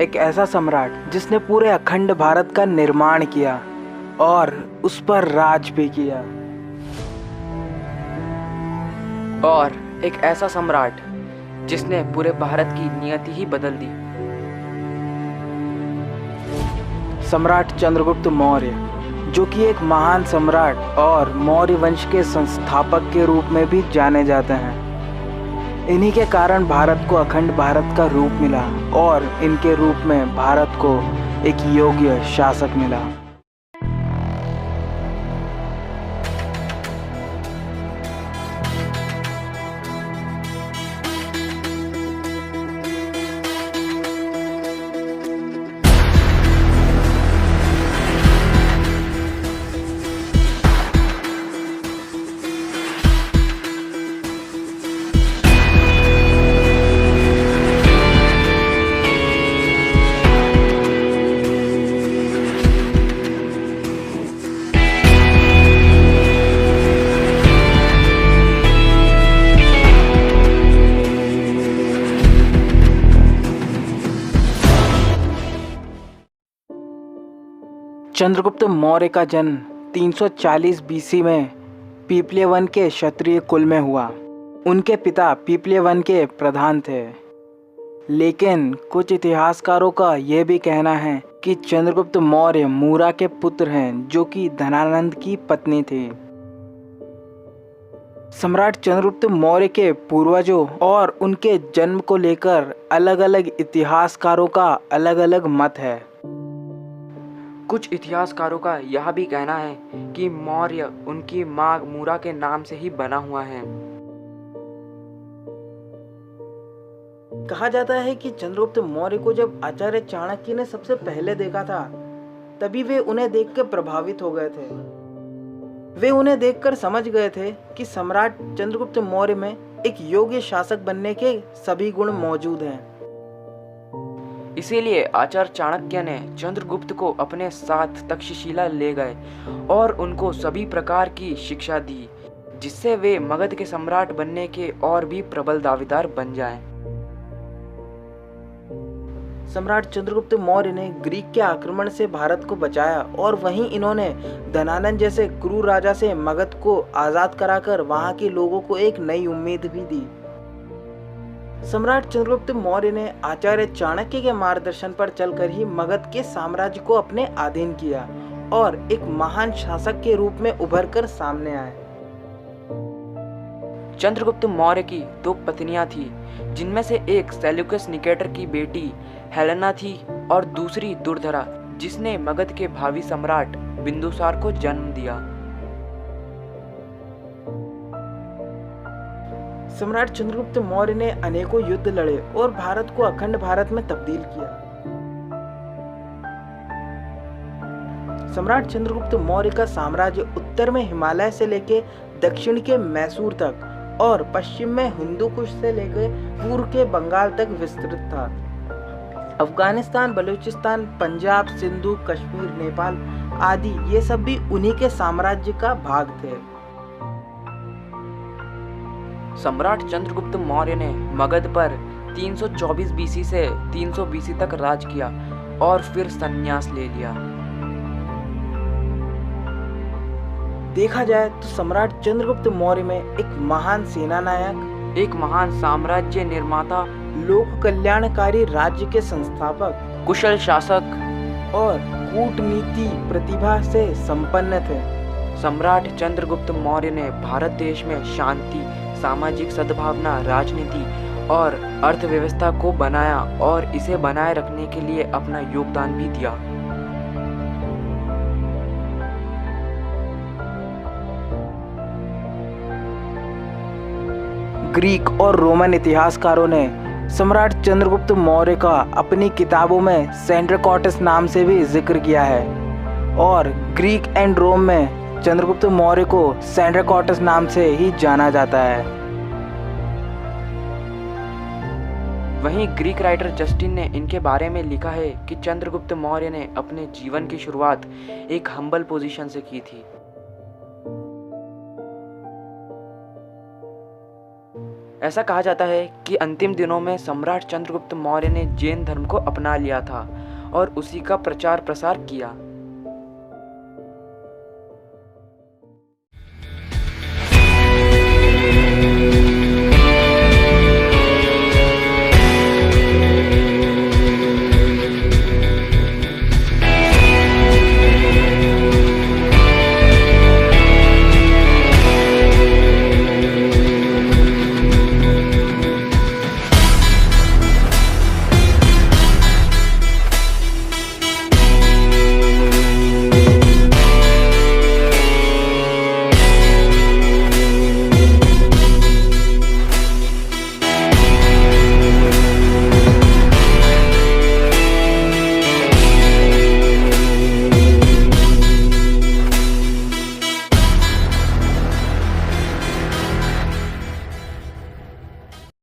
एक ऐसा सम्राट जिसने पूरे अखंड भारत का निर्माण किया और उस पर राज भी किया। और एक ऐसा सम्राट जिसने पूरे भारत की नियति ही बदल दी। सम्राट चंद्रगुप्त मौर्य, जो कि एक महान सम्राट और मौर्य वंश के संस्थापक के रूप में भी जाने जाते हैं। इन्हीं के कारण भारत को अखंड भारत का रूप मिला और इनके रूप में भारत को एक योग्य शासक मिला। चंद्रगुप्त मौर्य का जन्म 340 बीसी में पीपले वन के क्षत्रिय कुल में हुआ। उनके पिता पीपले वन के प्रधान थे, लेकिन कुछ इतिहासकारों का यह भी कहना है कि चंद्रगुप्त मौर्य मूरा के पुत्र हैं, जो कि धनानंद की पत्नी थी। सम्राट चंद्रगुप्त मौर्य के पूर्वजों और उनके जन्म को लेकर अलग अलग इतिहासकारों का अलग अलग मत है। कुछ इतिहासकारों का यह भी कहना है कि मौर्य उनकी मां मूरा के नाम से ही बना हुआ है। कहा जाता है कि चंद्रगुप्त मौर्य को जब आचार्य चाणक्य ने सबसे पहले देखा था, तभी वे उन्हें देखकर प्रभावित हो गए थे। वे उन्हें देखकर समझ गए थे कि सम्राट चंद्रगुप्त मौर्य में एक योग्य शासक बनने के सभी गुण मौजूद हैं। इसीलिए आचार्य चाणक्य ने चंद्रगुप्त को अपने साथ तक्षशिला ले गए और उनको सभी प्रकार की शिक्षा दी, जिससे वे मगध के सम्राट बनने के और भी प्रबल दावेदार बन जाएं। सम्राट चंद्रगुप्त मौर्य ने ग्रीक के आक्रमण से भारत को बचाया और वहीं इन्होंने धनानंद जैसे क्रूर राजा से मगध को आजाद कराकर वहां के लोगों को एक नई उम्मीद भी दी। सम्राट चंद्रगुप्त मौर्य ने आचार्य चाणक्य के मार्गदर्शन पर चलकर ही मगध के साम्राज्य को अपने अधीन किया और एक महान शासक के रूप में उभरकर सामने आए। चंद्रगुप्त मौर्य की दो पत्नियां थी, जिनमें से एक सेल्यूकस निकेटर की बेटी हेलेना थी और दूसरी दुर्धरा, जिसने मगध के भावी सम्राट बिंदुसार को जन्म दिया। सम्राट चंद्रगुप्त मौर्य ने अनेकों युद्ध लड़े और भारत को अखंड भारत में तब्दील किया। सम्राट चंद्रगुप्त मौर्य का साम्राज्य उत्तर में हिमालय से लेकर दक्षिण के मैसूर तक और पश्चिम में हिंदू कुश से लेकर पूर्व के बंगाल तक विस्तृत था। अफगानिस्तान, बलूचिस्तान, पंजाब, सिंधु, कश्मीर, नेपाल आदि ये सब भी उन्हीं के साम्राज्य का भाग थे। सम्राट चंद्रगुप्त मौर्य ने मगध पर 324 बीसी से 300 बीसी तक राज किया और फिर संन्यास ले लिया। देखा जाए तो सम्राट चंद्रगुप्त मौर्य में एक महान सेना नायक, एक महान साम्राज्य निर्माता, लोक कल्याणकारी राज्य के संस्थापक, कुशल शासक और कूटनीति प्रतिभा से संपन्न थे। सम्राट चंद्रगुप्त मौर्य ने भारत देश में शांति, सामाजिक सद्भावना, राजनीति और अर्थव्यवस्था को बनाया और इसे बनाए रखने के लिए अपना योगदान भी दिया। ग्रीक और रोमन इतिहासकारों ने सम्राट चंद्रगुप्त मौर्य का अपनी किताबों में सेंड्रकोटस नाम से भी जिक्र किया है और ग्रीक एंड रोम में चंद्रगुप्त मौर्य को सेंड्रकोटस नाम से ही जाना जाता है। वहीं ग्रीक राइटर जस्टिन ने इनके बारे में लिखा है कि चंद्रगुप्त मौर्य ने अपने जीवन की शुरुआत एक हम्बल पोजीशन से की थी। ऐसा कहा जाता है कि अंतिम दिनों में सम्राट चंद्रगुप्त मौर्य ने जैन धर्म को अपना लिया था और उसी का प्रचार प्रसार किया।